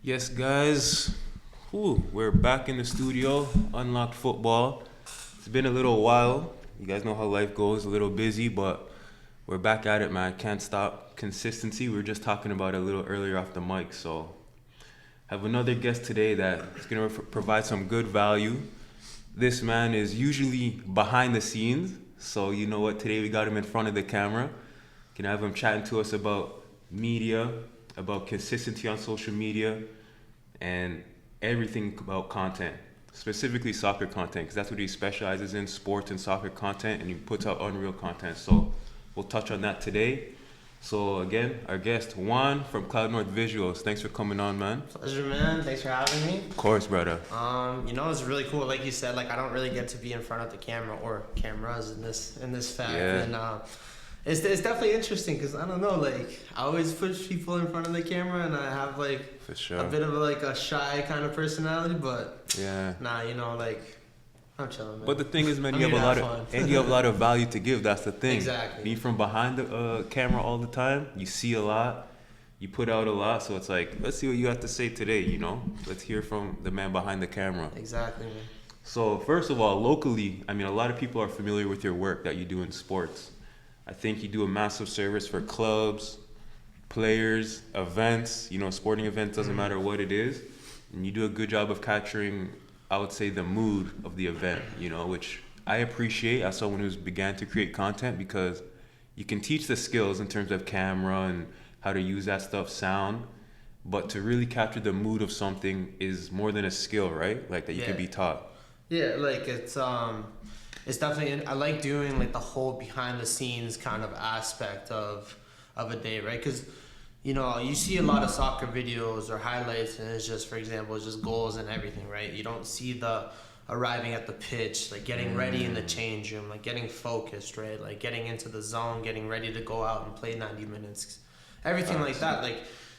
Yes, guys. We're back in the studio. Unlocked football. It's been a little while. You guys know how life goes. A little busy, but we're back at it, man. Can't stop. Consistency. We were just talking about it a little earlier off the mic. So, have another guest today that is gonna provide some good value. This man is usually behind the scenes, so you know what? Today we got him in front of the camera. Can have him chatting to us about media, about consistency on social media, and everything about content, specifically soccer content, because that's what he specializes in, sports and soccer content, and he puts out unreal content. So we'll touch on that today. So again, our guest, Juan from Cloud North Visuals. Thanks for coming on, man. Pleasure, man. Thanks for having me. Of course, brother. It's really cool. Like you said, like I don't really get to be in front of the camera or cameras in this fact, Yeah. and it's definitely interesting because I don't know, like I always push people in front of the camera, and I have like For sure. a bit of a shy kind of personality, but Yeah. like I'm chilling, man. But the thing is, man, I'm you have a here lot to of have fun. and you have a lot of value to give. That's the thing. Exactly. Being from behind the camera all the time, you see a lot, you put out a lot. So it's like, let's see what you have to say today. You know, let's hear from the man behind the camera. Exactly, man. So first of all, locally, I mean, a lot of people are familiar with your work that you do in sports. I think you do a massive service for clubs, players, events. You know, sporting events, doesn't matter what it is, and you do a good job of capturing, I would say, the mood of the event, you know, which I appreciate as someone who's began to create content, because you can teach the skills in terms of camera and how to use that stuff, sound, but to really capture the mood of something is more than a skill, right? Like that you can Yeah. be taught. Yeah, like it's definitely, I like doing like the whole behind the scenes kind of aspect of a day, right? Because you see a lot of soccer videos or highlights, and it's just, for example, it's just goals and everything, right? You don't see the arriving at the pitch, like getting ready in the change room, like getting focused, right? Like getting into the zone, getting ready to go out and play 90 minutes, everything like that. Like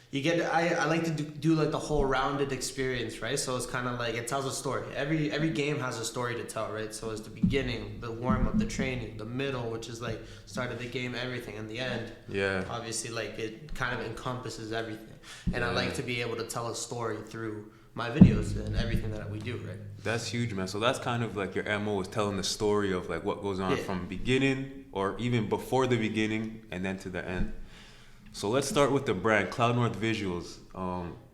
you get, I like to do like the whole rounded experience, right? So it's kind of like it tells a story. Every game has a story to tell, right? So it's the beginning, the warm up, the training, the middle, which is like start of the game, everything, and the end. Yeah. Obviously, like it kind of encompasses everything, and I like to be able to tell a story through my videos and everything that we do, right? That's huge, man. So that's kind of like your MO, is telling the story of like what goes on Yeah. from beginning or even before the beginning and then to the end. So let's start with the brand, Cloud North Visuals.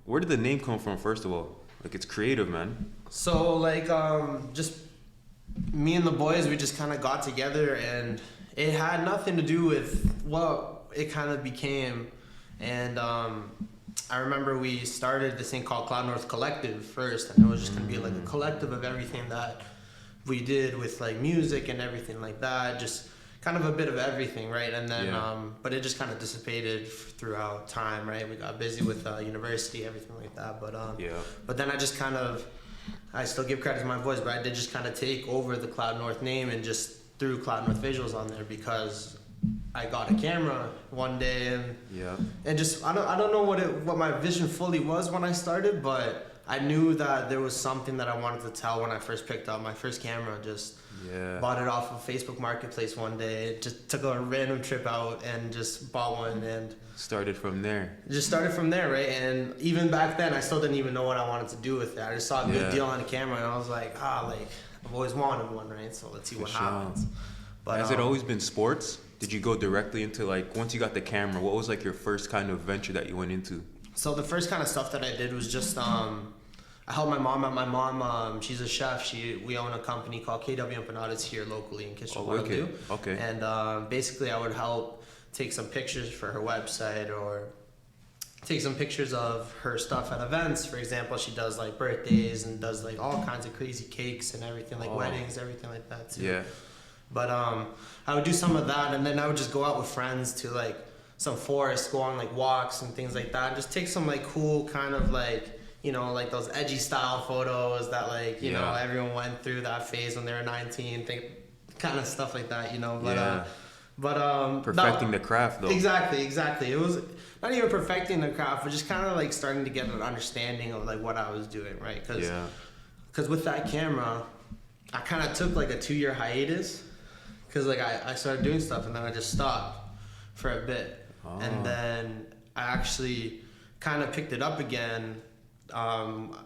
Where did the name come from, first of all? Like, it's creative, man. So like just me and the boys, we just kind of got together, and it had nothing to do with what it kind of became. And I remember we started this thing called Cloud North Collective first, and it was just gonna be like a collective of everything that we did with like music and everything like that, just kind of a bit of everything, right? And then but it just kind of dissipated throughout time, right? We got busy with university, everything like that, but then I just kind of, I still give credit to my boys, but I did just kind of take over the Cloud North name and just threw Cloud North Visuals on there because I got a camera one day, and just I don't know what my vision fully was when I started, but I knew that there was something that I wanted to tell when I first picked up my first camera. Just bought it off of Facebook Marketplace one day. Just took a random trip out and just bought one, and Started from there. just started from there, right? And even back then, I still didn't even know what I wanted to do with it. I just saw a good deal on a camera, and I was like, I've always wanted one, right? So let's see what happens. But Has it always been sports? Did you go directly into, like, once you got the camera, what was like your first kind of venture that you went into? So the first kind of stuff that I did was just I helped my mom out. My mom, she's a chef. We own a company called KW Empanadas here locally in Kitchener. Okay. And basically, I would help take some pictures for her website, or take some pictures of her stuff at events. For example, she does like birthdays and does like all kinds of crazy cakes and everything, like weddings, everything like that too. Yeah. But I would do some of that, and then I would just go out with friends to like some forest, go on like walks and things like that, and just take some like cool kind of like, like those edgy style photos that like, you know, everyone went through that phase when they were 19, kind of stuff like that, but Perfecting the craft, though. Exactly. It was not even perfecting the craft, but just kind of like starting to get an understanding of like what I was doing, right? Because with that camera, I kind of took like a 2-year hiatus, because like I started doing stuff, and then I just stopped for a bit, and then I actually kind of picked it up again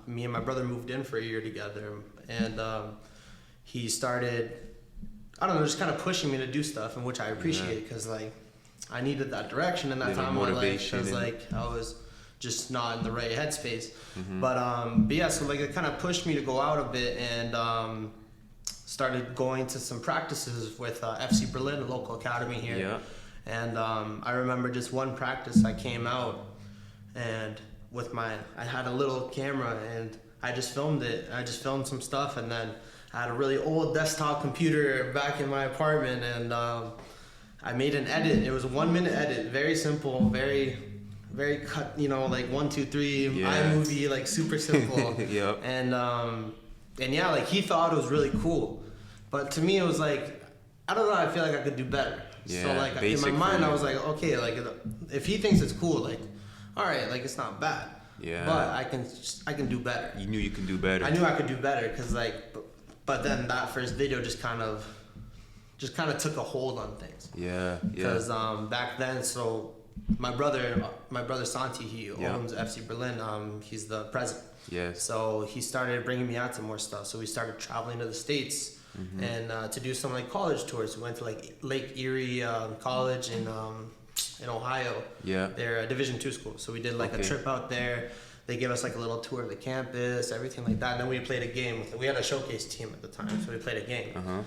me and my brother moved in for a year together, and he started, I don't know, just kind of pushing me to do stuff, and which I appreciate because like I needed that direction in that time of my life because like I was just not in the right headspace. But yeah, so like it kind of pushed me to go out a bit and started going to some practices with FC Berlin, a local academy here. Yeah. And I remember just one practice I came out and I had a little camera and I just filmed it. I just filmed some stuff, and then I had a really old desktop computer back in my apartment, and I made an edit. It was a 1 minute edit, very simple, very cut, you know, like 1, 2, 3, iMovie, like super simple. Yep. And yeah, like he thought it was really cool, but to me it was like, I don't know, I feel like I could do better. Yeah, so like in my mind I was like, okay, like if he thinks it's cool, like all right, like it's not bad. Yeah. But I can do better. You knew you could do better. I knew I could do better because like, but then that first video just kind of took a hold on things. Yeah. Because back then, so my brother Santi, he owns FC Berlin. He's the president. Yes. So he started bringing me out to more stuff. So we started traveling to the States and to do some like college tours. We went to like Lake Erie College in Ohio. Yeah. They're a Division II school. So we did like a trip out there. They gave us like a little tour of the campus, everything like that. And then we played a game. We had a showcase team at the time, so we played a game.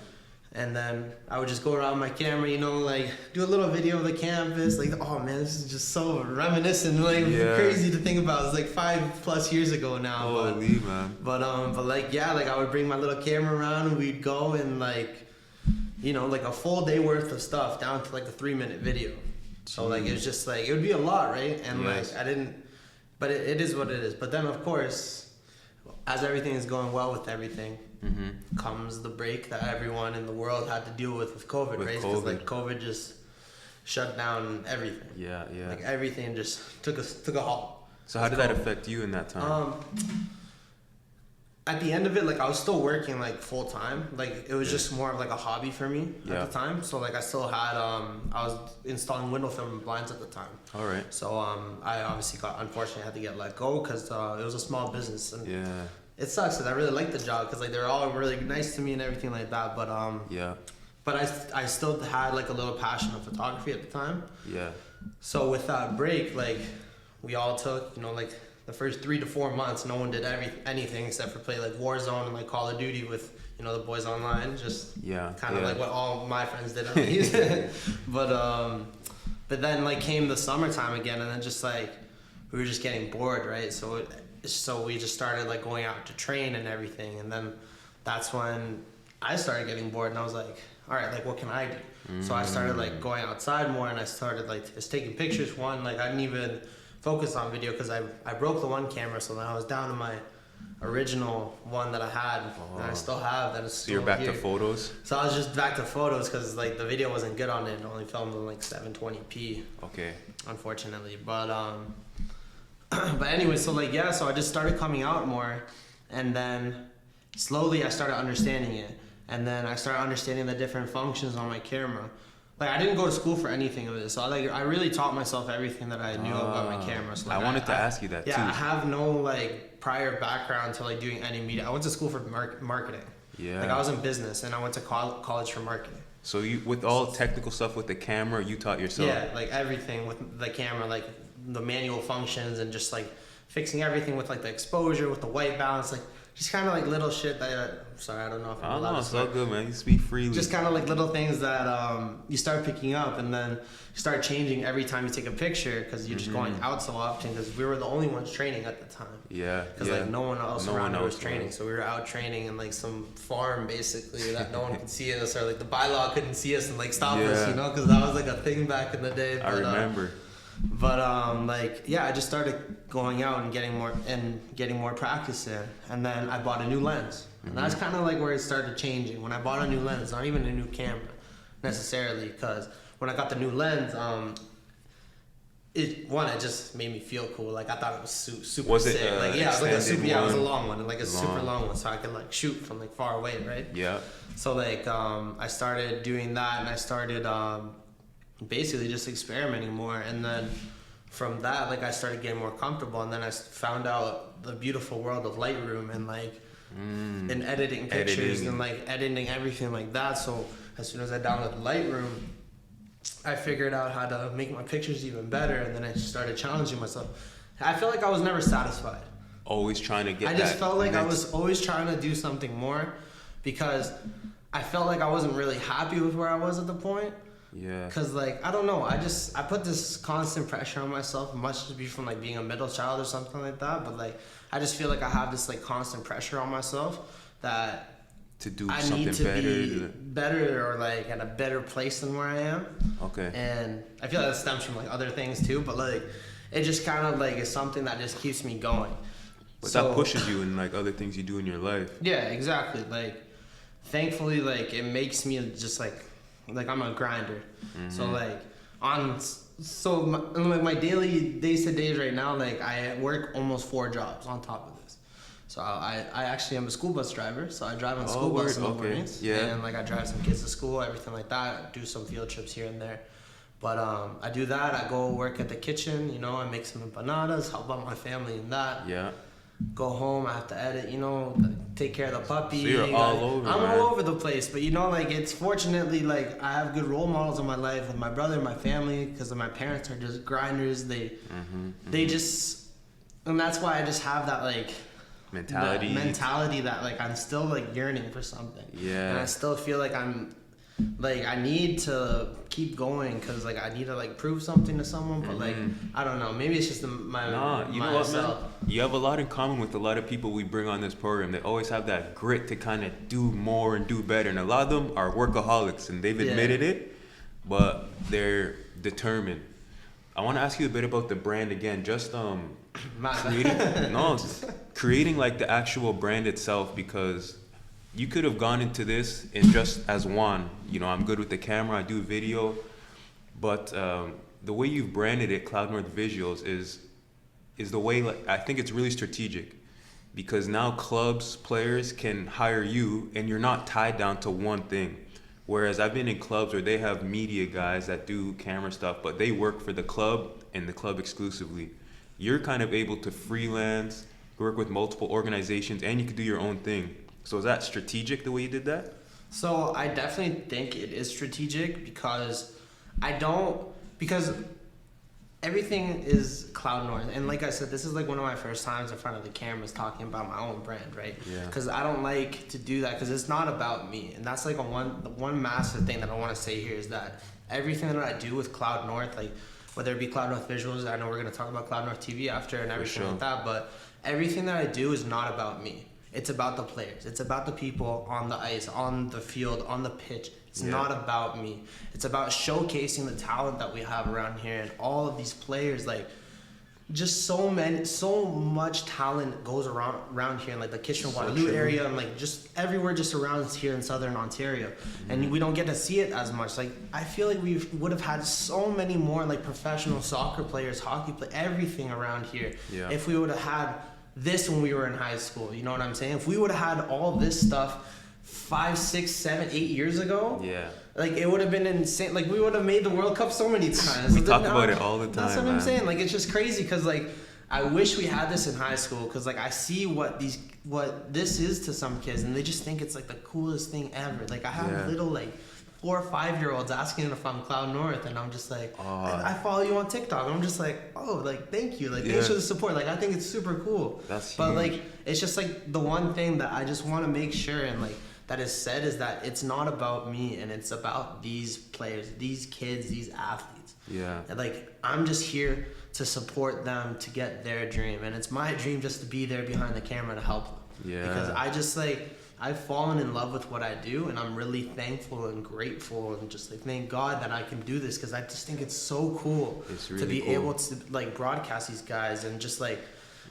And then I would just go around my camera, you know, like do a little video of the campus. Like, oh man, this is just so reminiscent, like crazy to think about. It's like 5+ years ago now. Holy man. But like yeah, like I would bring my little camera around and we'd go and like, you know, like a full day worth of stuff down to like a 3-minute video. So like it was just like it would be a lot, right? And like I didn't, but it is what it is. But then of course, as everything is going well with everything, comes the break that everyone in the world had to deal with COVID, right? Because like COVID just shut down everything. Yeah. Like everything just took a halt. So how did that affect you in that time? At the end of it, like I was still working like full time. Like it was just more of like a hobby for me at the time. So like I still had I was installing window film and blinds at the time. All right. So I obviously unfortunately had to get let go because it was a small business and it sucks because I really liked the job because like they were all really nice to me and everything like that. But but I still had like a little passion of photography at the time. Yeah. So with that break, like we all took, you know, like the first 3 to 4 months, no one did anything except for play like Warzone and like Call of Duty with, you know, the boys online. Just kind of like what all my friends did at least. But then like came the summertime again, and then just like we were just getting bored, right? So we just started like going out to train and everything, and then that's when I started getting bored, and I was like, all right, like what can I do? So I started like going outside more, and I started like just taking pictures. One, like I didn't even focus on video because I broke the one camera, so then I was down to my original one that I had, and I still have. That is still you're back here. to photos? So I was just back to photos because like the video wasn't good on it. It only filmed in like 720p. Okay. Unfortunately, but but anyway, so like yeah, so I just started coming out more, and then slowly I started understanding it, and then I started understanding the different functions on my camera. Like I didn't go to school for anything of this, so I really taught myself everything that I knew about my camera. So like, I wanted to ask you that too. Yeah, I have no like prior background to like doing any media. I went to school for marketing. Yeah. Like I was in business, and I went to college for marketing. So you, with all technical stuff with the camera, you taught yourself? Yeah, like everything with the camera, like the manual functions and just like fixing everything with like the exposure, with the white balance, like just kind of like little shit that sorry, I don't know if I'm allowed to it's all good, man. You speak freely. Just kind of like little things that you start picking up, and then you start changing every time you take a picture because you're just going out so often, because we were the only ones training at the time. Yeah. Because like no one else around was training, so we were out training in like some farm basically that no one could see us, or like the bylaw couldn't see us and like stop us, you know, because that was like a thing back in the day. But, I remember. But like yeah, I just started going out and getting more practice in, and then I bought a new lens, and that's kind of like where it started changing. When I bought a new lens, not even a new camera necessarily, because when I got the new lens, it just made me feel cool. Like I thought it was super sick. Like yeah, it was like a super it was a long one, like a super long one, so I could like shoot from like far away, right? Yeah. So like I started doing that, and I started basically just experimenting more, and then from that, like I started getting more comfortable, and then I found out the beautiful world of Lightroom and like and editing pictures and like editing everything like that. So as soon as I downloaded Lightroom, I figured out how to make my pictures even better, and then I started challenging myself. I felt like I was never satisfied. Always trying to get. I just felt like I was always trying to do something more, because I felt like I wasn't really happy with where I was at the point. Yeah. Cause like I don't know, I put this constant pressure on myself. It must just be from like being a middle child or something like that. But like I just feel like I have this like constant pressure on myself that to do I something need to better. be better or like at a better place than where I am. Okay. And I feel like that stems from like other things too. But like it just kind of like is something that just keeps me going. But that pushes you in like other things you do in your life. Yeah, exactly. Like thankfully, like it makes me just like I'm a grinder. So like my daily days to days right now, like I work almost 4 jobs on top of this. So I actually am a school bus driver. So I drive on school bus in the mornings. Yeah. And like I drive some kids to school, everything like that. Do some field trips here and there. But I do that. I go work at the kitchen. You know, I make some empanadas, help out my family in that. Yeah. Go home, I have to edit, you know, take care of the puppy. So you're all over, I'm man. all over the place, but you know, like it's fortunately like I have good role models in my life with my brother and my family, because my parents are just grinders. They just, and that's why I just have that like mentality that like I'm still like yearning for something. Yeah. And I still feel like I need to keep going, because like I need to like prove something to someone, but like I don't know, maybe it's just you know what, man? You have a lot in common with a lot of people we bring on this program. They always have that grit to kind of do more and do better, and a lot of them are workaholics, and they've admitted it, but they're determined. I want to ask you a bit about the brand again, just creating like the actual brand itself, because you could have gone into this in just as Juan. You know, I'm good with the camera, I do video, but the way you've branded it, Cloud North Visuals, is the way, like, I think it's really strategic, because now clubs, players can hire you and you're not tied down to one thing. Whereas I've been in clubs where they have media guys that do camera stuff, but they work for the club and the club exclusively. You're kind of able to freelance, work with multiple organizations, and you can do your own thing. So is that strategic the way you did that? So I definitely think it is strategic, because everything is Cloud North. And like I said, this is like one of my first times in front of the cameras talking about my own brand, right? Yeah. Because I don't like to do that, because it's not about me. And that's like the one massive thing that I want to say here is that everything that I do with Cloud North, like whether it be Cloud North Visuals, I know we're going to talk about Cloud North TV after and everything like that, but everything that I do is not about me. It's about the players. It's about the people on the ice, on the field, on the pitch. It's not about me. It's about showcasing the talent that we have around here, and all of these players, like just so much talent goes around here in like the Kitchener-Waterloo area, and like just everywhere just around here in Southern Ontario. And we don't get to see it as much. Like I feel like we would have had so many more like professional soccer players, hockey players, everything around here if we would have had this when we were in high school. You know what I'm saying? If we would have had all this stuff 5, 6, 7, 8 years ago, like it would have been insane. Like we would have made the World Cup so many times. We talk about it all the time. That's what I'm saying. Like it's just crazy, because like I wish we had this in high school, because like I see what this is to some kids, and they just think it's like the coolest thing ever. Like I have little like 4 or 5 year olds asking if I'm Cloud North, and I'm just like, I follow you on TikTok. And I'm just like, oh, like thank you, like thanks for the support. Like I think it's super cool. That's huge. But like it's just like the one thing that I just want to make sure and like that is said is that it's not about me, and it's about these players, these kids, these athletes. Yeah. And like I'm just here to support them to get their dream, and it's my dream just to be there behind the camera to help them. Yeah. Because I just like I've fallen in love with what I do, and I'm really thankful and grateful, and just like thank God that I can do this, because I just think it's so cool to be able to like broadcast these guys, and just like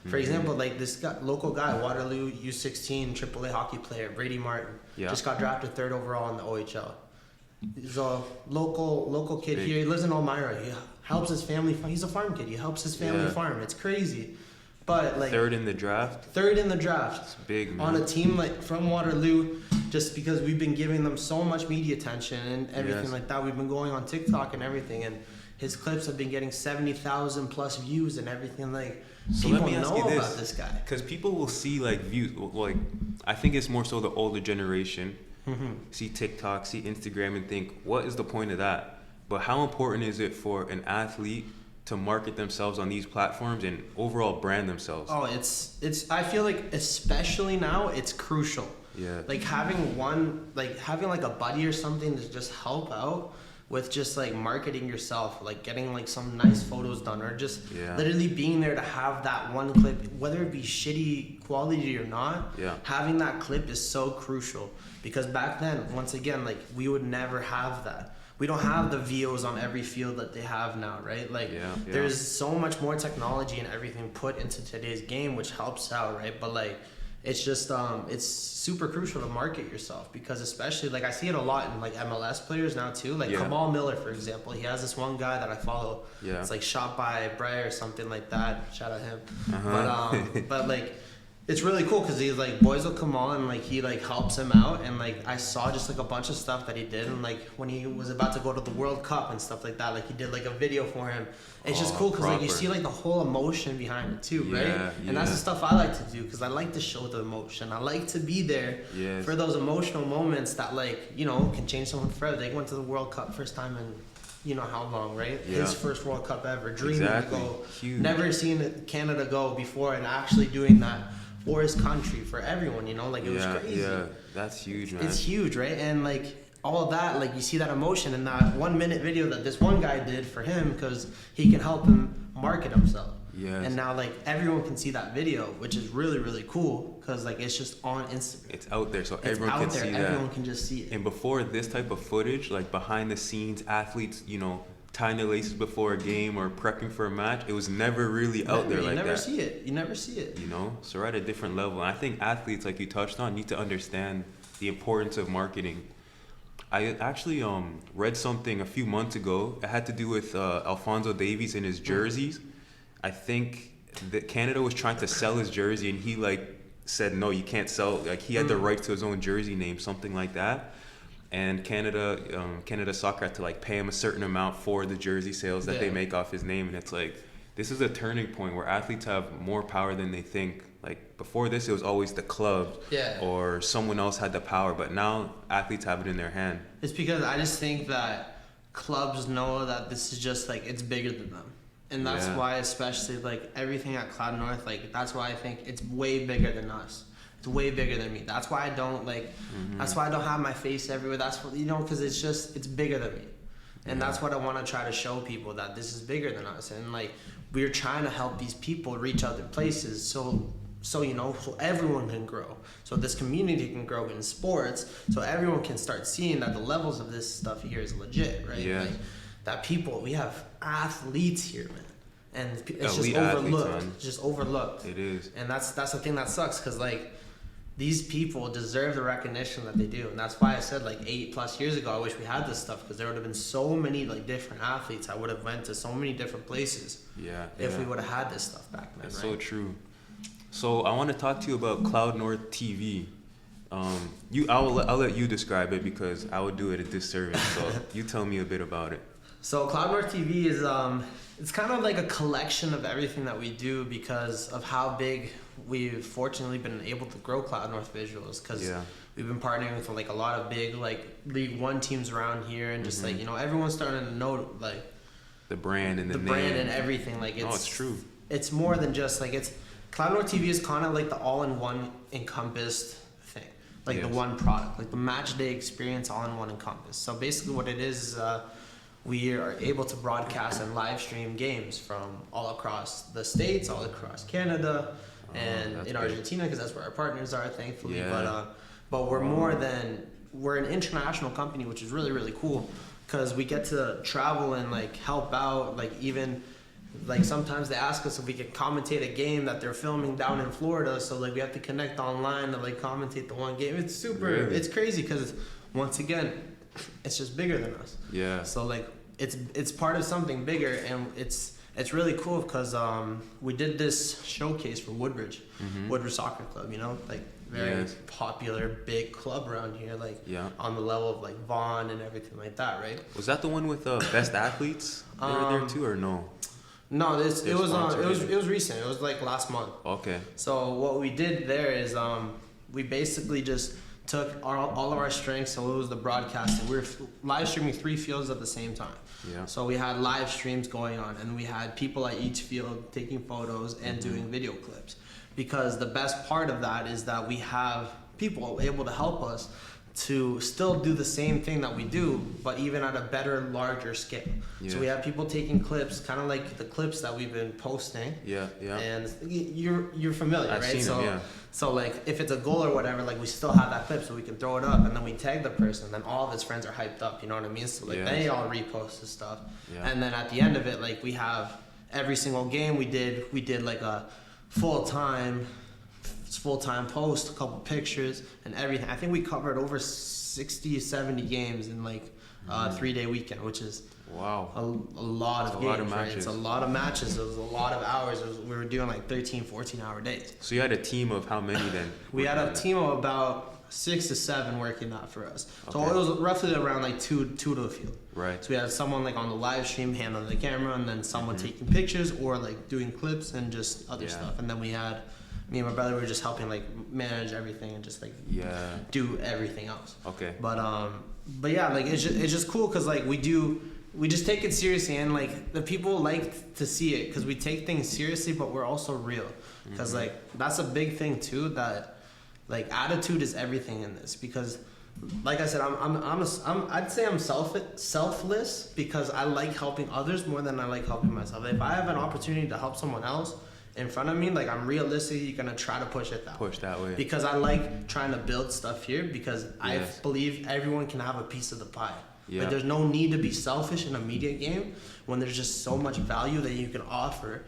for example, like this local guy, Waterloo U16 AAA hockey player Brady Martin, just got drafted 3rd overall in the OHL. He's a local kid here. He lives in Elmira. He helps his family. He's a farm kid. He helps his family farm. It's crazy. But like 3rd in the draft. 3rd in the draft. It's big, man. On a team like from Waterloo, just because we've been giving them so much media attention and everything like that. We've been going on TikTok and everything, and his clips have been getting 70,000 plus views and everything. Like, So people let me ask know you this, about this guy. because people will see like views. Like, I think it's more so the older generation see TikTok, see Instagram, and think, what is the point of that? But how important is it for an athlete to market themselves on these platforms and overall brand themselves? Oh, it's. I feel like especially now, it's crucial. Yeah. Like having like a buddy or something to just help out with just like marketing yourself, like getting like some nice photos done, or just literally being there to have that one clip, whether it be shitty quality or not. Yeah. Having that clip is so crucial, because back then, once again, like we would never have that. We don't have the VOs on every field that they have now, right? Like there's so much more technology and everything put into today's game, which helps out, right? But like, it's just it's super crucial to market yourself, because especially like I see it a lot in like MLS players now too. Like Kamal Miller, for example, he has this one guy that I follow. Yeah. It's like Shot by Bray or something like that. Shout out him. But like, it's really cool because he's like, boys will come on and like he like helps him out, and like I saw just like a bunch of stuff that he did, and like when he was about to go to the World Cup and stuff like that, like he did like a video for him. It's just cool because like you see like the whole emotion behind it too, right? And that's the stuff I like to do, because I like to show the emotion. I like to be there for those emotional moments that like, you know, can change someone forever. They went to the World Cup first time in you know how long, right? His first World Cup ever, dreaming to go. Huge. Never seen Canada go before, and actually doing that for his country, for everyone, you know, like it was crazy. Yeah, that's huge, man. It's huge, right? And like all of that, like you see that emotion in that 1 minute video that this one guy did for him, because he can help him market himself. Yeah. And now like everyone can see that video, which is really, really cool, because like it's just on Instagram. It's out there, so everyone can see that. Everyone can just see it. And before this type of footage, like behind the scenes, athletes, you know, tying their laces before a game or prepping for a match, it was never really out there like that. You never see it. You know, so we're at a different level. And I think athletes, like you touched on, need to understand the importance of marketing. I actually read something a few months ago. It had to do with Alphonso Davies and his jerseys. I think that Canada was trying to sell his jersey, and he like said, no, you can't sell. Like he had the right to his own jersey name, something like that. And Canada Soccer had to like pay him a certain amount for the jersey sales that they make off his name. And it's like, this is a turning point where athletes have more power than they think. Like before this, it was always the club or someone else had the power, but now athletes have it in their hand. It's because I just think that clubs know that this is just like, it's bigger than them. And that's why, especially like everything at Cloud North, like that's why I think it's way bigger than us. It's way bigger than me. That's why I don't like, that's why I don't have my face everywhere. That's what, you know, because it's just, it's bigger than me. And that's what I want to try to show people, that this is bigger than us. And like, we're trying to help these people reach other places. So you know, so everyone can grow. So this community can grow in sports. So everyone can start seeing that the levels of this stuff here is legit, right? Yeah. Like, that people, we have athletes here, man. And it's just overlooked. It's just overlooked. It is. And that's the thing that sucks, because like, these people deserve the recognition that they do. And that's why I said like 8+ years ago, I wish we had this stuff, because there would have been so many like different athletes. I would have went to so many different places if we would have had this stuff back then. That's so true. So I want to talk to you about Cloud North TV. I'll let you describe it, because I would do it a disservice. So you tell me a bit about it. So Cloud North TV is it's kind of like a collection of everything that we do, because of how big we've fortunately been able to grow Cloud North Visuals, because we've been partnering with like a lot of big like League One teams around here, and just like, you know, everyone's starting to know like the brand and the name. Brand and everything. Like it's true. It's more than just like, it's Cloud North TV is kind of like the all-in-one encompassed thing, like the one product, like the match day experience all-in-one encompassed. So basically what it is we are able to broadcast and live stream games from all across the States, all across Canada, and in Argentina, because that's where our partners are, thankfully. But we're an international company, which is really, really cool, because we get to travel and like help out. Like even like sometimes they ask us if we can commentate a game that they're filming down in Florida, so like we have to connect online to like commentate the one game. It's it's crazy, because once again, it's just bigger than us. Yeah. So like it's part of something bigger, and it's really cool, because we did this showcase for Woodbridge Soccer Club. You know, like very Yes. popular, big club around here, like Yeah. on the level of like Vaughn and everything like that, right? Was that the one with best athletes? They were there too, or no? No, it They're was sponsored. it was recent. It was like last month. Okay. So what we did there is we basically just took all of our strengths. So it was the broadcasting. We were live streaming 3 fields at the same time. Yeah. So we had live streams going on, and we had people at each field taking photos and doing video clips. Because the best part of that is that we have people able to help us to still do the same thing that we do, but even at a better, larger scale. Yeah. So we have people taking clips, kind of like the clips that we've been posting. Yeah, yeah. And you're familiar, I've right? seen so them, yeah. so like if it's a goal or whatever, like we still have that clip, so we can throw it up, and then we tag the person, then all of his friends are hyped up. You know what I mean? So like Yes. they all repost this stuff, Yeah. and then at the end of it, like we have every single game we did like a full time post, a couple pictures and everything. I think we covered over 60, 70 games in like a 3-day weekend, which is Wow. a lot of It's a games, lot of right? matches. It's a lot of matches. It was a lot of hours. We were doing like 13, 14-hour days. So you had a team of how many then? We had a team of about 6 to 7 working that for us. So Okay. it was roughly around like two to a field. Right. So we had someone like on the live stream handling the camera, and then someone taking pictures or like doing clips and just other Yeah. stuff. And then we had me and my brother were just helping like manage everything and just like Yeah. do everything else. Okay. But yeah, like it's just cool because like we just take it seriously, and like the people like to see it because we take things seriously, but we're also real. Because like that's a big thing too, that like attitude is everything in this. Because like I said, I'd say I'm selfless because I like helping others more than I like helping myself. If I have an opportunity to help someone else in front of me, like I'm realistically gonna try to push it that way. Push that way. Because I like trying to build stuff here because Yes. I believe everyone can have a piece of the pie. Yeah. Like there's no need to be selfish in a media game when there's just so much value that you can offer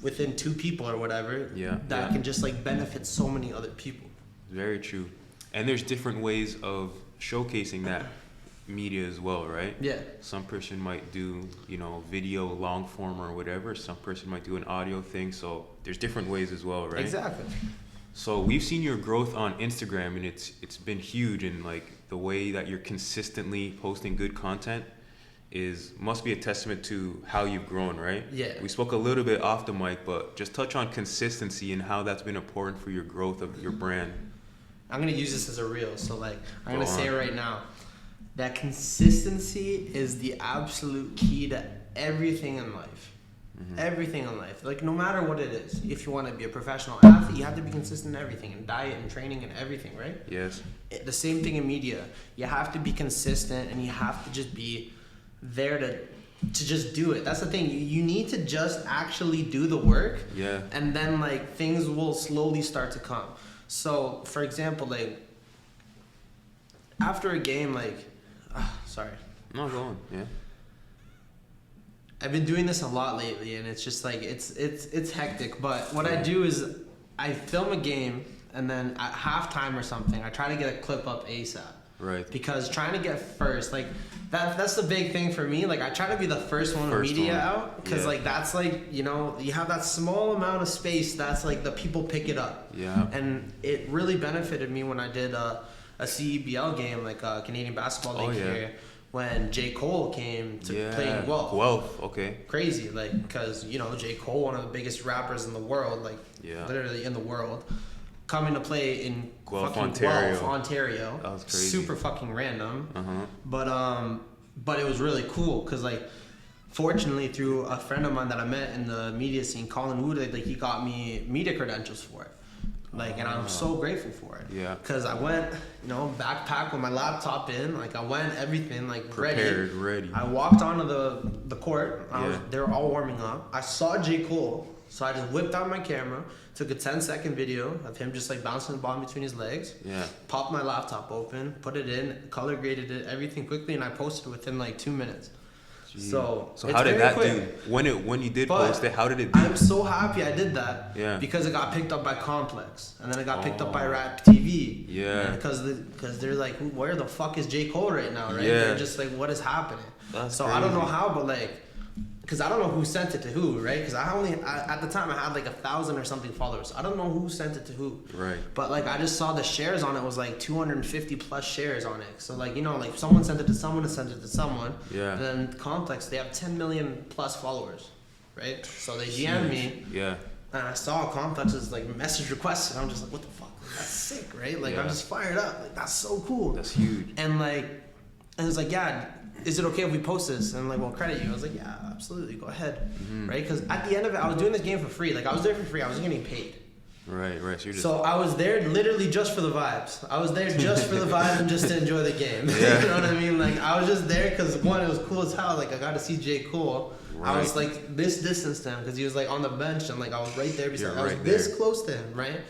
within 2 people or whatever Yeah, that yeah. can just like benefit so many other people. Very true. And there's different ways of showcasing that media as well, right? Yeah. Some person might do, video long form or whatever. Some person might do an audio thing. So there's different ways as well, right? Exactly. So we've seen your growth on Instagram, and it's been huge. And like the way that you're consistently posting good content must be a testament to how you've grown, right? Yeah. We spoke a little bit off the mic, but just touch on consistency and how that's been important for your growth of your brand. I'm gonna use this as a reel, so like I'm Go gonna say it on. right now. That consistency is the absolute key to everything in life. Everything in life. Like no matter what it is. If you want to be a professional athlete, you have to be consistent in everything, in diet and training and everything, right? Yes. The same thing in media. You have to be consistent, and you have to just be there to just do it. That's the thing. You need to just actually do the work. Yeah. And then like things will slowly start to come. So for example, like after a game, like sorry. No, go on. Yeah. I've been doing this a lot lately, and it's just like it's hectic. But what I do is I film a game, and then at halftime or something, I try to get a clip up ASAP. Right. Because trying to get first, like that's the big thing for me. Like I try to be the first one First media one. out, because Yeah. like that's like you have that small amount of space. That's like the people pick it up. Yeah. And it really benefited me when I did a CEBL game, like a Canadian Basketball League yeah. here, when J. Cole came to play in Guelph. Guelph, okay. Crazy, like, because, J. Cole, one of the biggest rappers in the world, like, Yeah. literally in the world, coming to play in Guelph, fucking Ontario. Guelph, Ontario. That was crazy. Super fucking random. Uh-huh. But it was really cool, because, like, fortunately, through a friend of mine that I met in the media scene, Colin Wood, like, he got me media credentials for it. Like, and I'm so grateful for it. Yeah. Because I went, backpack with my laptop in. Like, I went everything, like, Prepared, ready. I walked onto the court. Yeah. They were all warming up. I saw J. Cole. So I just whipped out my camera, took a 10-second video of him just, like, bouncing the ball between his legs. Yeah. Popped my laptop open, put it in, color graded it, everything quickly, and I posted within, like, 2 minutes. Jeez. So So it's how did very that quick. do? When you did But post it, how did it do? I'm so happy I did that. Yeah. Because it got picked up by Complex, and then it got picked up by Oh. Rap TV. Yeah. Because they're like, where the fuck is J. Cole right now, right? Yeah. They're just like, what is happening? That's so I don't know crazy. how, but like, because I don't know who sent it to who, right? Because at the time I had like 1,000 or something followers. I don't know who sent it to who. Right. But like I just saw the shares on it was like 250 plus shares on it. So like, you know, like someone sent it to someone, sent it to someone. Yeah. Then Complex, they have 10 million plus followers, right? So they DM'd me. Yeah. And I saw Complex's like message requests, and I'm just like, what the fuck? That's sick, right? Like I'm just fired up. Like that's so cool. That's huge. And like, and it's like, yeah, is it okay if we post this? And I'm like, well, credit you. I was like, yeah, absolutely, go ahead, right? Because at the end of it, I was doing this game for free. Like I was there for free. I wasn't getting paid. Right. So you're just. So I was there literally just for the vibes. I was there just for the vibes and just to enjoy the game. Yeah. You know what I mean? Like I was just there because one, it was cool as hell. Like I got to see J. Cole. Right. I was like this distance to him because he was like on the bench and like I was right there beside him. I was right this there. close to him, right?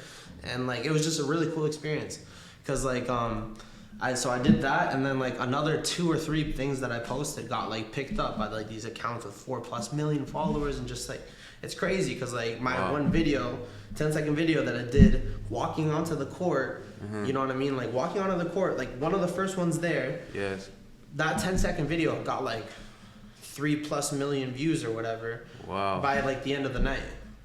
And like it was just a really cool experience because like I did that, and then like another 2 or 3 things that I posted got like picked up by like these accounts with 4+ million followers, and just like it's crazy because like my one video, 10-second video that I did walking onto the court, you know what I mean? Like walking onto the court, like one of the first ones there. Yes. That 10-second video got like 3+ million views or whatever. Wow. By like the end of the night,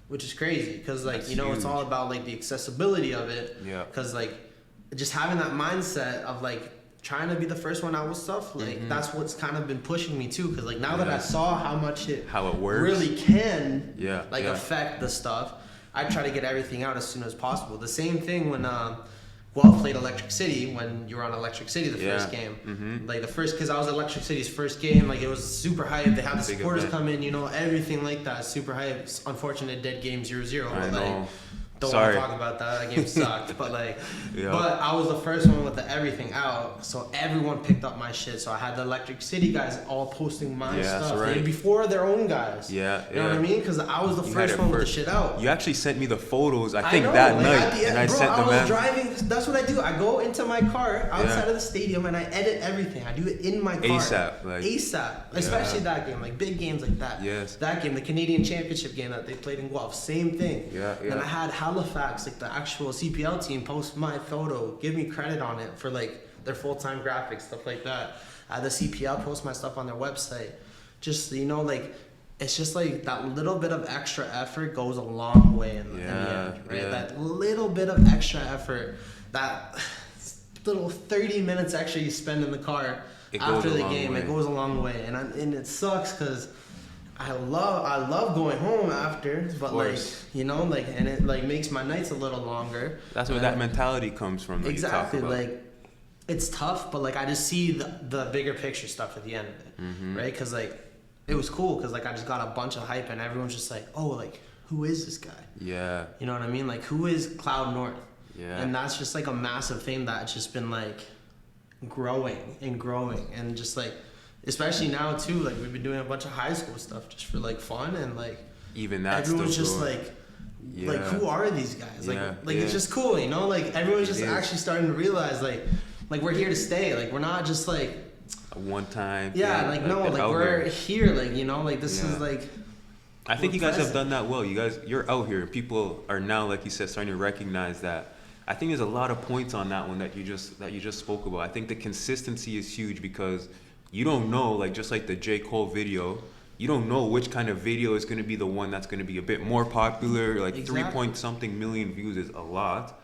which is crazy because like That's you know huge. it's all about like the accessibility of it. Yeah. Because like just having that mindset of like trying to be the first one out with stuff, like that's what's kind of been pushing me too. Because like now that I saw how it works, really can like affect the stuff, I try to get everything out as soon as possible. The same thing when Guelph played Electric City, when you were on Electric City the first game. Like the first, because I was Electric City's first game, like it was super hype. They had the supporters come in, you know, everything like that, super hype. Unfortunate dead game 0-0. I know. Don't want to talk about that. That game sucked. But like, Yeah. but I was the first one with the everything out, so everyone picked up my shit. So I had the Electric City guys all posting my stuff right. before their own guys. Yeah, You know what I mean? Because I was the first one with the shit out. You actually sent me the photos, I think, know, that like, night, at the end, and I sent them. I was driving. That's what I do. I go into my car outside of the stadium and I edit everything. I do it in my car. ASAP. Especially that game, like big games like that. Yes. That game, the Canadian Championship game that they played in Guelph, same thing. Yeah. And I had Halifax, like the actual CPL team, post my photo, give me credit on it for like their full-time graphics, stuff like that. I had the CPL post my stuff on their website. Just, you know, like, it's just like that little bit of extra effort goes a long way in the end, right? Yeah. That little bit of extra effort, that little 30 minutes extra you spend in the car after the game, it goes a long way. And it sucks because I love going home after, but like, you know, like, and it like makes my nights a little longer. That's where that mentality comes from. Exactly. Like, it's tough, but like I just see the bigger picture stuff at the end of it, right? Because like it was cool because like I just got a bunch of hype and everyone's just like, oh, like who is this guy? Yeah. You know what I mean? Like who is Cloud North? Yeah. And that's just like a massive thing that's just been like growing and just like, especially now too, like we've been doing a bunch of high school stuff just for like fun, and like even that's everyone's just like who are these guys? Like it's just cool, you know? Like everyone's just actually starting to realize like we're here to stay. Like we're not just like a one time. Yeah, like no, like we're here. Like, you know, like this is like. I think you guys have done that well. You're out here. People are now, like you said, starting to recognize that. I think there's a lot of points on that one that you just spoke about. I think the consistency is huge because you don't know, like just like the J. Cole video, you don't know which kind of video is going to be the one that's going to be a bit more popular. Like 3-point-something million views is a lot.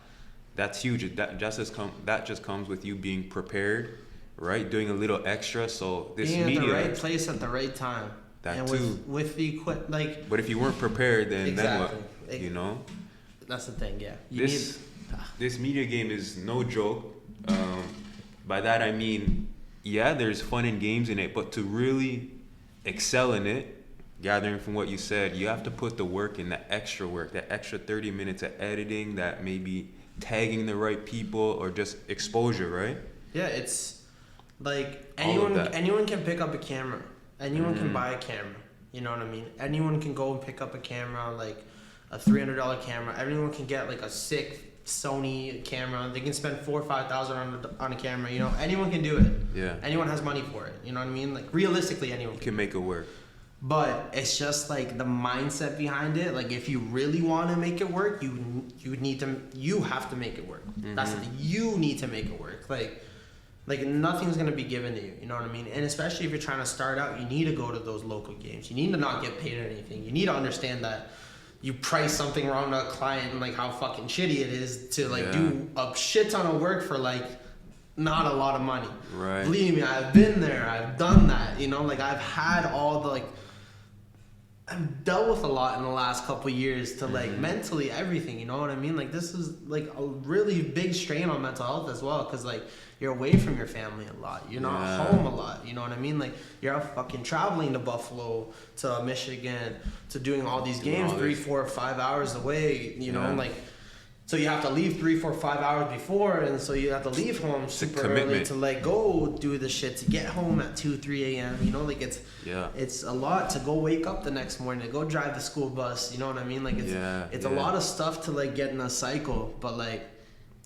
That's huge. That just comes with you being prepared, right? Doing a little extra. So this being media, at the right place at the right time. That and too. With the like. But if you weren't prepared, then what? You know. That's the thing. Yeah. This media game is no joke. By that I mean, yeah, there's fun and games in it, but to really excel in it, gathering from what you said, you have to put the work in, the extra work, that extra 30 minutes of editing, that maybe tagging the right people or just exposure, right? Yeah, it's like anyone can pick up a camera. Anyone can buy a camera. You know what I mean? Anyone can go and pick up a camera, like a $300 camera. Everyone can get like a sick Sony camera. They can spend $4,000 or $5,000 on a camera. You know, anyone can do it. Yeah. Anyone has money for it. You know what I mean? Like realistically, anyone can make it work. But it's just like the mindset behind it. Like if you really want to make it work, you have to make it work. That's the thing. You need to make it work. Like Like nothing's gonna be given to you, you know what I mean? And especially if you're trying to start out, you need to go to those local games. You need to not get paid or anything. You need to understand that you price something wrong to a client and like how fucking shitty it is to like do a shit ton of work for like not a lot of money. Right. Believe me, I've been there. I've done that. You know, like I've had all the like. I've dealt with a lot in the last couple of years to like mentally everything, you know what I mean? Like this is like a really big strain on mental health as well, because like you're away from your family a lot, you're not home a lot, you know what I mean? Like you're out fucking traveling to Buffalo, to Michigan, to doing all these games 3, 4, 5 hours away, you know, like so you have to leave 3, 4, 5 hours before, and so you have to leave home super early to like go do the shit to get home at 2, 3 a.m. You know, like it's a lot to go wake up the next morning to go drive the school bus. You know what I mean? Like it's a lot of stuff to like get in a cycle. But like,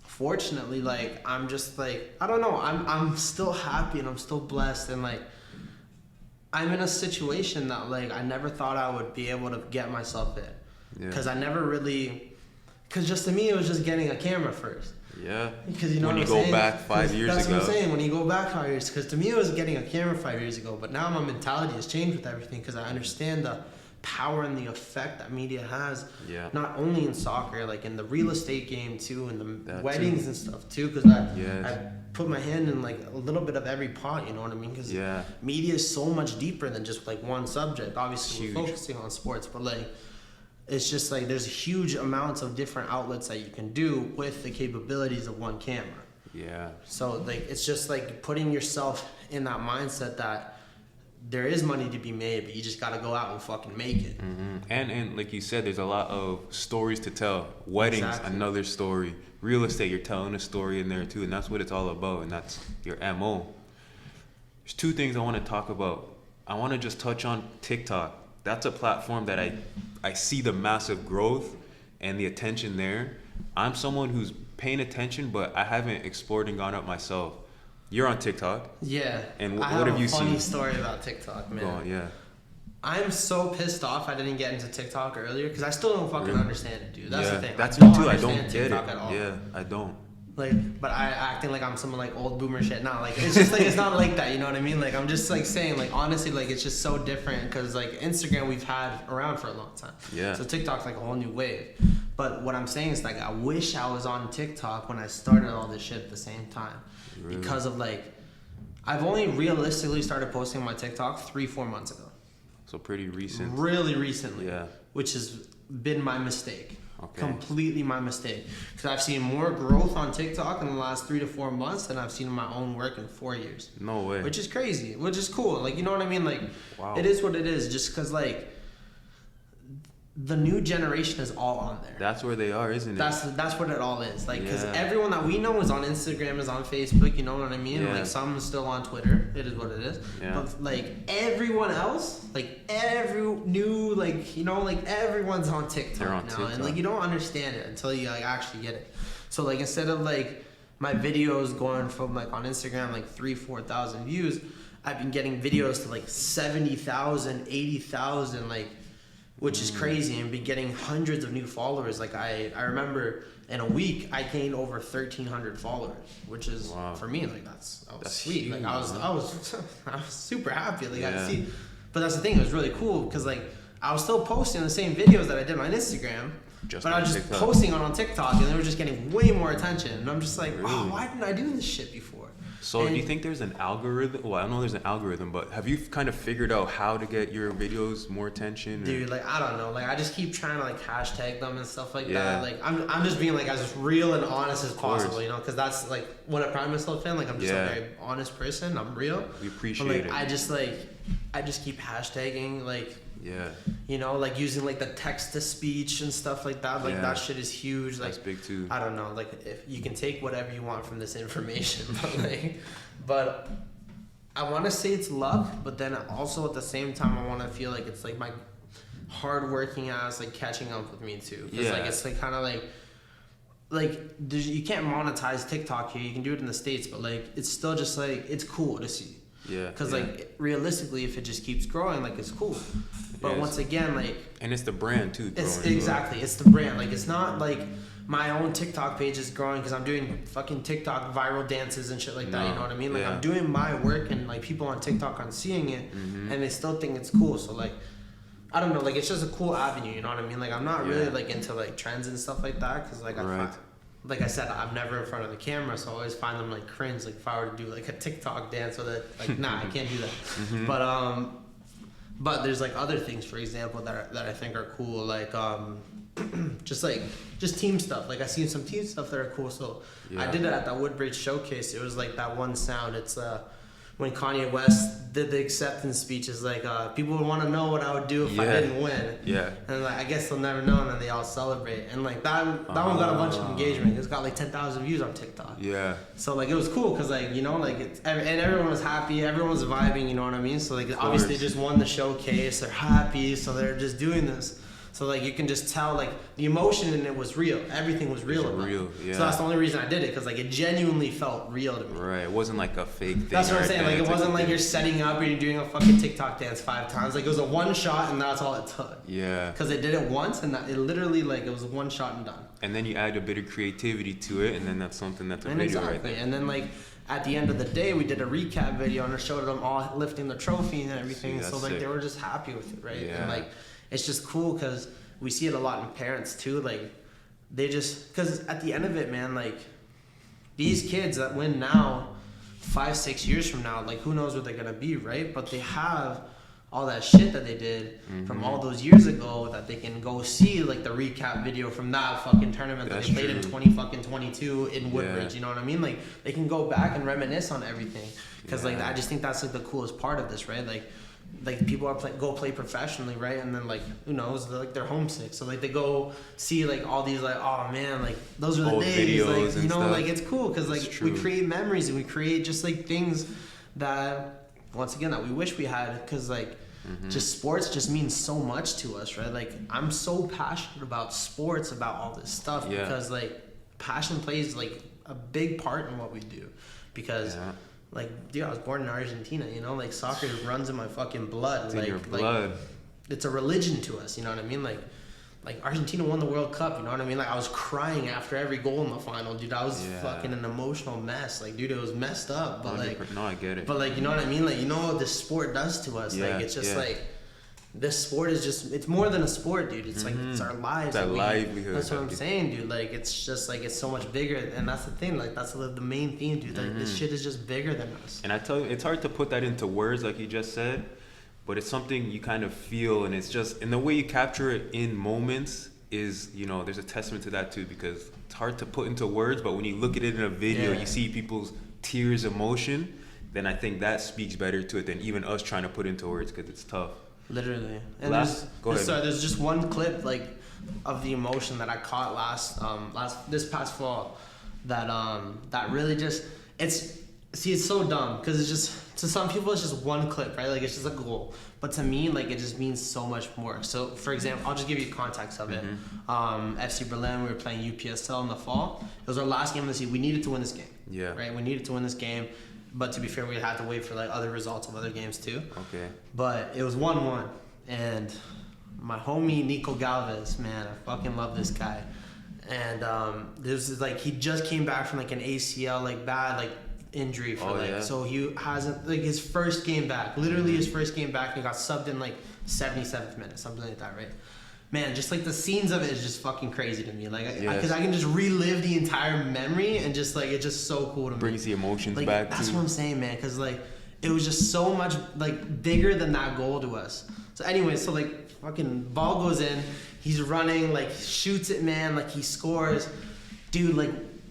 fortunately, like I'm just like I don't know. I'm still happy and I'm still blessed, and like I'm in a situation that like I never thought I would be able to get myself in, because I never really. Because just to me, it was just getting a camera first. Yeah. Because you know when what you I'm go saying? back 5 years that's ago. That's what I'm saying. When you go back 5 years, because to me, it was getting a camera 5 years ago. But now my mentality has changed with everything, because I understand the power and the effect that media has. Yeah. Not only in soccer, like in the real estate game too, and the weddings and stuff too. Because I put my hand in like a little bit of every pot. You know what I mean? Because media is so much deeper than just like one subject. Obviously, we're focusing on sports, but like. It's just like there's huge amounts of different outlets that you can do with the capabilities of one camera. Yeah. So like it's just like putting yourself in that mindset that there is money to be made, but you just got to go out and fucking make it. Mm-hmm. And like you said, there's a lot of stories to tell. Weddings, another story. Real estate, you're telling a story in there too, and that's what it's all about, and that's your MO. There's 2 things I want to talk about. I want to just touch on TikTok. That's a platform that I see the massive growth and the attention there. I'm someone who's paying attention, but I haven't explored and gone up myself. You're on TikTok. Yeah. And what have you seen? I have a funny story about TikTok, man. Go on, yeah. I'm so pissed off I didn't get into TikTok earlier, because I still don't fucking understand it, dude. That's the thing. That's me too. I don't get it. At all. Yeah, I don't. Like, but I acting like I'm someone like old boomer shit. Not like it's just like it's not like that. You know what I mean? Like I'm just like saying like honestly like it's just so different, because like Instagram we've had around for a long time. Yeah. So TikTok's like a whole new wave. But what I'm saying is like I wish I was on TikTok when I started all this shit at the same time, because of like I've only realistically started posting on my TikTok 3-4 months ago. So pretty recent. Really recently. Yeah. Which has been my mistake. Okay. Completely my mistake, because I've seen more growth on TikTok in the last 3 to 4 months than I've seen in my own work in 4 years. No way. Which is crazy, which is cool. Like, you know what I mean? Like, It is what it is, just because like the new generation is all on there. That's where they are, isn't it? That's what it all is. Like, because everyone that we know is on Instagram, is on Facebook. You know what I mean? Yeah. Like, some is still on Twitter. It is what it is. Yeah. But like everyone else, like every new, like you know, like everyone's on TikTok now, and like you don't understand it until you like actually get it. So like instead of like my videos going from like on Instagram like 3,000-4,000 views, I've been getting videos to like 70,000, 80,000, like. Which is crazy, and be getting hundreds of new followers. Like I remember in a week I gained over 1,300 followers, which is for me like that's sweet. Huge, like I was super happy. Like I see, but that's the thing. It was really cool because like I was still posting the same videos that I did on Instagram, but I was just posting on TikTok, and they were just getting way more attention. And I'm just like, oh, why didn't I do this shit before? So do you think there's an algorithm? Well, I don't know there's an algorithm, but have you kind of figured out how to get your videos more attention? Dude, like, I don't know. Like, I just keep trying to, like, hashtag them and stuff like that. Like, I'm just being, like, as real and honest as possible, you know? Because that's, like, what I pride myself in. Like, I'm just a very honest person. I'm real. We appreciate it. I just keep hashtagging, like... Yeah. You know, like using like the text to speech and stuff like that. Like that shit is huge. Like, that's big too. I don't know. Like if you can take whatever you want from this information, but I want to say it's luck, but then also at the same time I want to feel like it's like my hard working ass like catching up with me too. Cause like it's like kind of like you can't monetize TikTok here. You can do it in the States, but like it's still just like it's cool to see. Yeah. Because like realistically, if it just keeps growing, like it's cool. But once again, like... And it's the brand, too. It's exactly. It's the brand. Like, it's not, like... my own TikTok page is growing because I'm doing fucking TikTok viral dances and shit like that. You know what I mean? Like I'm doing my work and like people on TikTok aren't seeing it, and they still think it's cool. So like, I don't know, like it's just a cool avenue. You know what I mean? Like I'm not really like into like trends and stuff like that because like like I said, I'm never in front of the camera, so I always find them like cringe. Like if I were to do like a TikTok dance with it, like nah, I can't do that. But there's like other things, for example, that I think are cool, like just team stuff. Like I seen some team stuff that are cool. So I did it at that Woodbridge showcase. It was like that one sound. It's when Kanye West did the acceptance speech. Is like people would want to know what I would do if I didn't win. Yeah. And like I guess they'll never know, and then they all celebrate. And like that one got a bunch of engagement. It's got like 10,000 views on TikTok. Yeah. So like it was cool because like you know like and everyone was happy. Everyone was vibing. You know what I mean? So like obviously they just won the showcase. They're happy. So they're just doing this. So like you can just tell like the emotion in it was real. Everything was real. So that's the only reason I did it because like it genuinely felt real to me. Right. It wasn't like a fake thing. That's what I'm saying. Like it wasn't like you're setting up and you're doing a fucking TikTok dance 5 times. Like it was a one shot and that's all it took. Yeah. Because they did it once and it literally like it was a one shot and done. And then you add a bit of creativity to it and then that's something that's a video right there. And then like at the end of the day, we did a recap video and I showed them all lifting the trophy and everything. So like they were just happy with it, right? Yeah. And like it's just cool because we see it a lot in parents too. Like they just, because at the end of it, man, like these kids that win now, 5-6 years from now, like who knows what they're gonna be, right? But they have all that shit that they did from all those years ago that they can go see, like the recap video from that fucking tournament that they played in 2022 in Woodbridge. You know what I mean? Like they can go back and reminisce on everything. Because like I just think that's like the coolest part of this, right? Like people are go play professionally, right? And then like who knows, they're homesick, so like they go see like all these like, oh man, like those are the days, like you know stuff. Like it's cool because like we create memories and we create just like things that once again that we wish we had because like just sports just means so much to us, right? Like I'm so passionate about sports, about all this stuff because like passion plays like a big part in what we do because like, dude, I was born in Argentina, you know? Like, soccer runs in my fucking blood. It's in your blood. It's a religion to us, you know what I mean? Like Argentina won the World Cup, you know what I mean? Like, I was crying after every goal in the final, dude. I was fucking an emotional mess. Like, dude, it was messed up. But, like... No, I get it. But, like, you know what I mean? Like, you know what this sport does to us? Like, it's just, like... This sport is just, it's more than a sport, dude. It's like, it's our lives. It's our livelihood. That's what I'm saying, dude. Like, it's just like, it's so much bigger. And that's the thing. Like, that's the main theme, dude. Like, this shit is just bigger than us. And I tell you, it's hard to put that into words, like you just said, but it's something you kind of feel. And it's just, and the way you capture it in moments is, you know, there's a testament to that too, because it's hard to put into words, but when you look at it in a video, you see people's tears, emotion, then I think that speaks better to it than even us trying to put into words because it's tough. Literally. And there's just one clip like of the emotion that I caught this past fall that really just it's so dumb because it's just to some people it's just one clip, right? Like it's just a goal, but to me like it just means so much more. So for example, I'll just give you context of it. FC Berlin, we were playing UPSL in the fall. It was our last game of the season. We needed to win this game. Yeah. Right. We needed to win this game. But to be fair, we had to wait for like other results of other games too. Okay. But it was 1-1, and my homie Nico Galvez, man, I fucking love this guy. And this is like he just came back from like an ACL like bad like injury for so he hasn't like his first game back, literally his first game back, and he got subbed in like 77th minute, something like that, right? Man, just like the scenes of it is just fucking crazy to me. Like, because I can just relive the entire memory and just like it's just so cool to me. Brings the emotions like, back. That's what I'm saying, man. Because like it was just so much like bigger than that goal to us. So anyway, so like fucking ball goes in, he's running, like shoots it, man, like he scores, dude. Like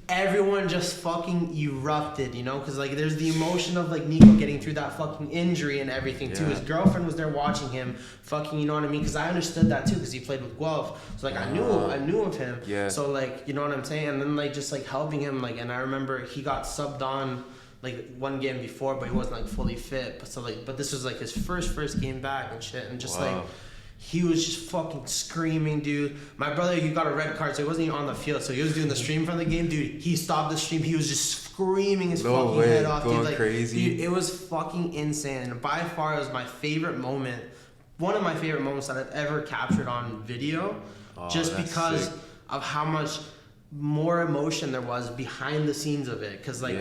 everyone just fucking erupted, you know, because like there's the emotion of like Nico getting through that fucking injury and everything too. His girlfriend was there watching him, fucking, you know what I mean? Because I understood that too, because he played with Guelph, so like I knew of him. Yeah. So like, you know what I'm saying? And then like just like helping him, like, and I remember he got subbed on like one game before, but he wasn't like fully fit. But this was like his first game back and shit, and just like. He was just fucking screaming, dude. My brother, he got a red card, so he wasn't even on the field. So he was doing the stream from the game, dude. He stopped the stream. He was just screaming his fucking head off, dude. Like, crazy. Dude, it was fucking insane. And by far, it was my favorite moment. One of my favorite moments that I've ever captured on video, just because of how much more emotion there was behind the scenes of it, because like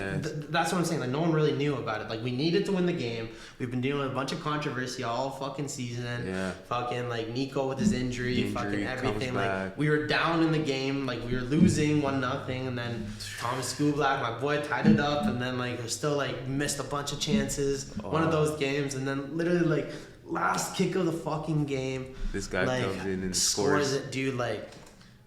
that's what I'm saying, like no one really knew about it. Like we needed to win the game. We've been dealing with a bunch of controversy all fucking season. Fucking like Nico with his injury fucking everything. Like we were down in the game, like we were losing 1-0, and then Thomas Skublak, my boy, tied it up, and then like we still like missed a bunch of chances. One of those games, and then literally like last kick of the fucking game, this guy like, comes in and scores it, dude. Like.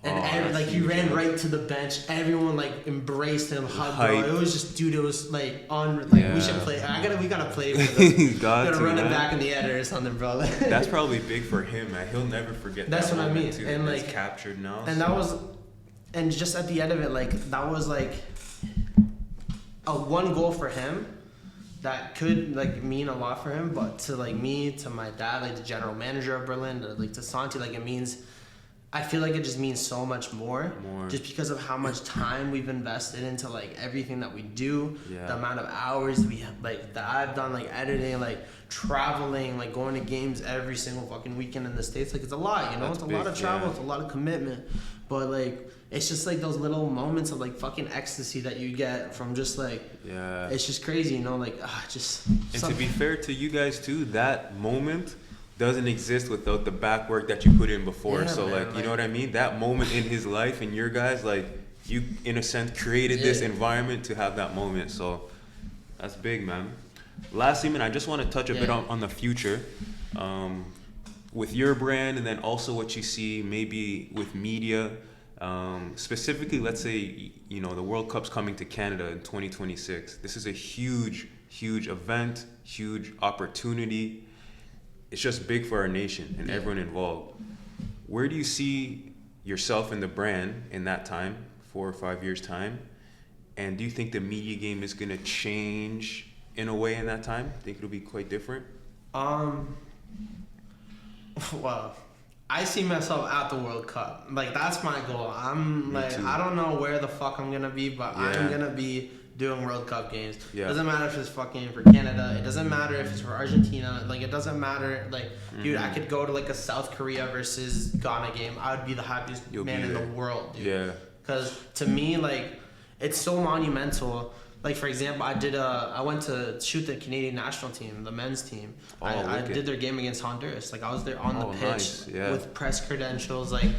And like he ran right to the bench. Everyone like embraced him, hugged bro. It was just, dude. It was like on. Like we should play. We gotta play. For gotta run it back in the edit or something, bro. That's probably big for him, man. He'll never forget. That's what I mean. Too. And like captured now. And that was, and just at the end of it, like that was like a one goal for him. That could like mean a lot for him, but to like me, to my dad, like the general manager of Berlin, like to Santi, like it means. I feel like it just means so much more just because of how much time we've invested into like everything that we do, the amount of hours we have, like that I've done, like editing, like traveling, like going to games every single fucking weekend in the States. Like it's a lot, you know, it's a lot of travel, it's a lot of commitment, but like it's just like those little moments of like fucking ecstasy that you get from just like it's just crazy, you know, like just. And to be fair to you guys too, that moment doesn't exist without the back work that you put in before. So man, like you know what I mean, that moment in his life and your guys, like you in a sense created this environment to have that moment. So that's big, man. Lastly, man, I just want to touch a bit on the future with your brand, and then also what you see maybe with media, specifically. Let's say you know the World Cup's coming to Canada in 2026. This is a huge event, huge opportunity. It's just big for our nation and everyone involved. Where do you see yourself and the brand in that time, 4 or 5 years time? And do you think the media game is going to change in a way in that time? Think it'll be quite different? Well, I see myself at the World Cup. Like that's my goal. I'm like, I don't know where the fuck I'm going to be, but I'm going to be doing World Cup games. Doesn't matter if it's fucking for Canada. It doesn't matter if it's for Argentina. Like it doesn't matter. Like dude, I could go to like a South Korea versus Ghana game. I would be the happiest man in the world, dude. Because to me, like it's so monumental. Like for example, I went to shoot the Canadian national team, the men's team. I did their game against Honduras. Like I was there on the pitch with press credentials. Like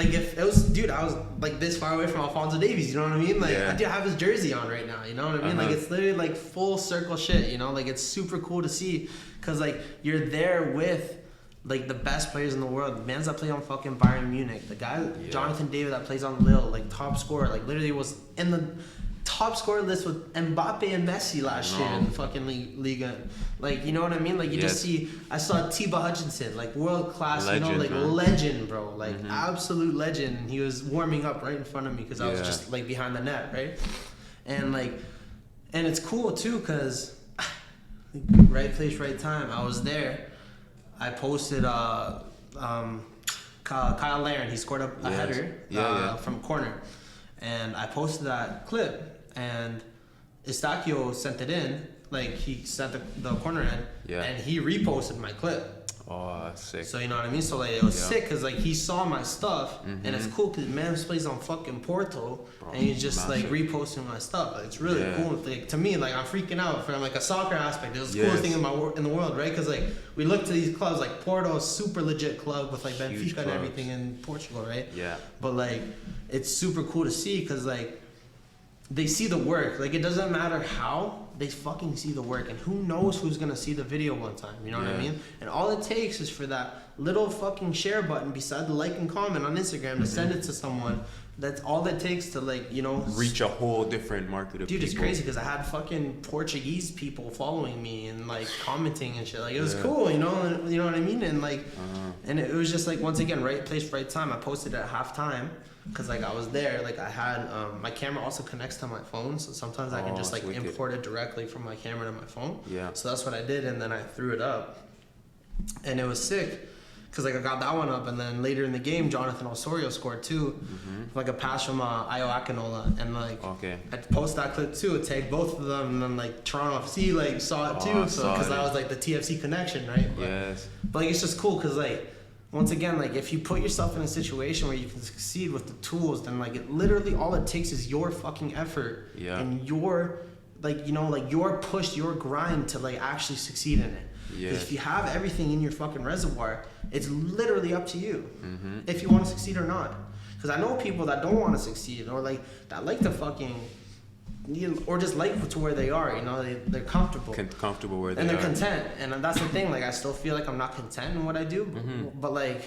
if it was, dude, I was like this far away from Alphonso Davies, you know what I mean? Like I do have his jersey on right now, you know what I mean? Like it's literally like full circle shit, you know? Like it's super cool to see, cause like you're there with like the best players in the world. The mans that play on fucking Bayern Munich, the guy Jonathan David that plays on Lille, like top scorer, like literally was in the top scorer list with Mbappe and Messi last year in the fucking Liga. Like, you know what I mean? Like, you just see, I saw Tiba Hutchinson, like, world class, legend, you know, like, legend, bro. Like, absolute legend. And he was warming up right in front of me because I was just, like, behind the net, right? And, like, and it's cool, too, because right place, right time. I was there. I posted, Kyle Larin, he scored a header from corner. And I posted that clip. And Estacio sent it in, like he sent the corner in, and he reposted my clip. Oh, that's sick. So you know what I mean? So like it was sick because like he saw my stuff, and it's cool because man plays on fucking Porto, and he's just like reposting my stuff. Like, it's really cool. Like to me, like I'm freaking out from like a soccer aspect. It was the coolest thing in the world, right? Because like we look to these clubs like Porto, super legit club with like Benfica and everything in Portugal, right? Yeah. But like it's super cool to see because like they see the work. Like it doesn't matter how, they fucking see the work, and who knows who's gonna see the video one time, you know what I mean? And all it takes is for that little fucking share button beside the like and comment on Instagram to send it to someone. That's all that takes to like, you know, reach a whole different market of people. Dude, it's crazy because I had fucking Portuguese people following me and like commenting and shit. Like it was cool, you know what I mean? And like, and it was just like once again, right place, right time. I posted at halftime. Cause like I was there, like I had my camera also connects to my phone, so sometimes I can just like import it directly from my camera to my phone. Yeah. So that's what I did, and then I threw it up, and it was sick, cause like I got that one up, and then later in the game, Jonathan Osorio scored too, like a pass from Ayo Akinola, and like I posted that clip too, tagged both of them, and then like Toronto FC like saw it too, so cause that was like the TFC connection, right? But like it's just cool, cause like once again, like if you put yourself in a situation where you can succeed with the tools, then like it literally all it takes is your fucking effort and your like, you know, like your push, your grind to like actually succeed in it. Because if you have everything in your fucking reservoir, it's literally up to you if you want to succeed or not. Because I know people that don't want to succeed, or like that like to fucking, you know, or just like to where they are, you know, they're comfortable. Comfortable where they are. And they're content. And that's the thing, like I still feel like I'm not content in what I do, but like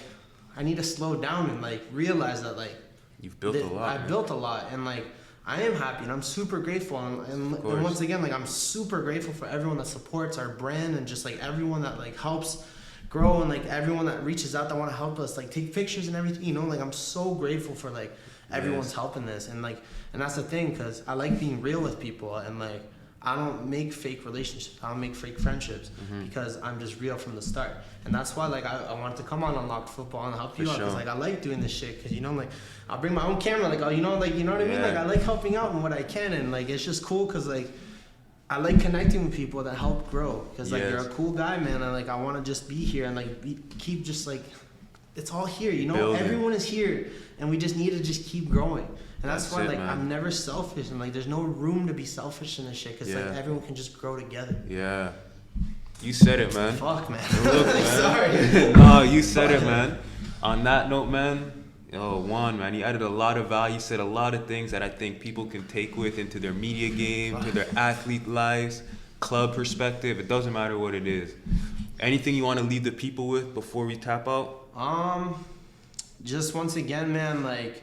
I need to slow down and like realize that like you've built a lot. I've built a lot, and like I am happy and I'm super grateful. And once again, like I'm super grateful for everyone that supports our brand and just like everyone that like helps grow, and like everyone that reaches out that want to help us like take pictures and everything, you know, like I'm so grateful for like everyone's helping this. And like, and that's the thing, because I like being real with people, and like I don't make fake relationships, I don't make fake friendships, because I'm just real from the start. And that's why like I wanted to come on Unlocked Football and help you out, because like I like doing this shit, because you know, like I'll bring my own camera, like, oh, you know, like, you know what I mean, like I like helping out in what I can, and like it's just cool because like I like connecting with people that help grow, because like you're a cool guy, man, and like I want to just be here and like keep just like, it's all here, you know, building. Everyone is here, and we just need to just keep growing. And that's why, like, man, I'm never selfish, and like, there's no room to be selfish in this shit, because like everyone can just grow together. Yeah, you said it, man. Fuck, man. Look, man. Sorry. No, you said it, man. On that note, man. Juan, man, you added a lot of value. You said a lot of things that I think people can take with into their media game, to their athlete lives, club perspective. It doesn't matter what it is. Anything you want to leave the people with before we tap out? Just once again, man, like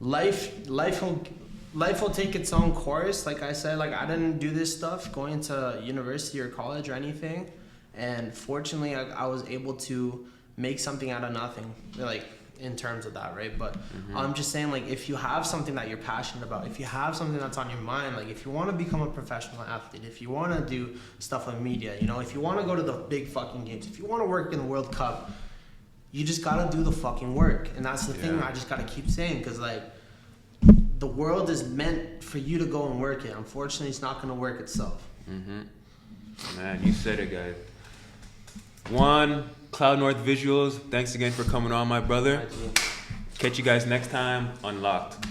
life will take its own course. Like I said, like I didn't do this stuff going to university or college or anything, and fortunately, I was able to make something out of nothing, like in terms of that, right? But I'm just saying, like, if you have something that you're passionate about, if you have something that's on your mind, like if you want to become a professional athlete, if you want to do stuff with media, you know, if you want to go to the big fucking games, if you want to work in the World Cup, you just gotta do the fucking work. And that's the thing I just gotta keep saying, because like the world is meant for you to go and work it. Unfortunately, it's not gonna work itself. Man, you said it, guys. Juan, Cloud North Visuals, thanks again for coming on, my brother. Catch you guys next time. Unlocked.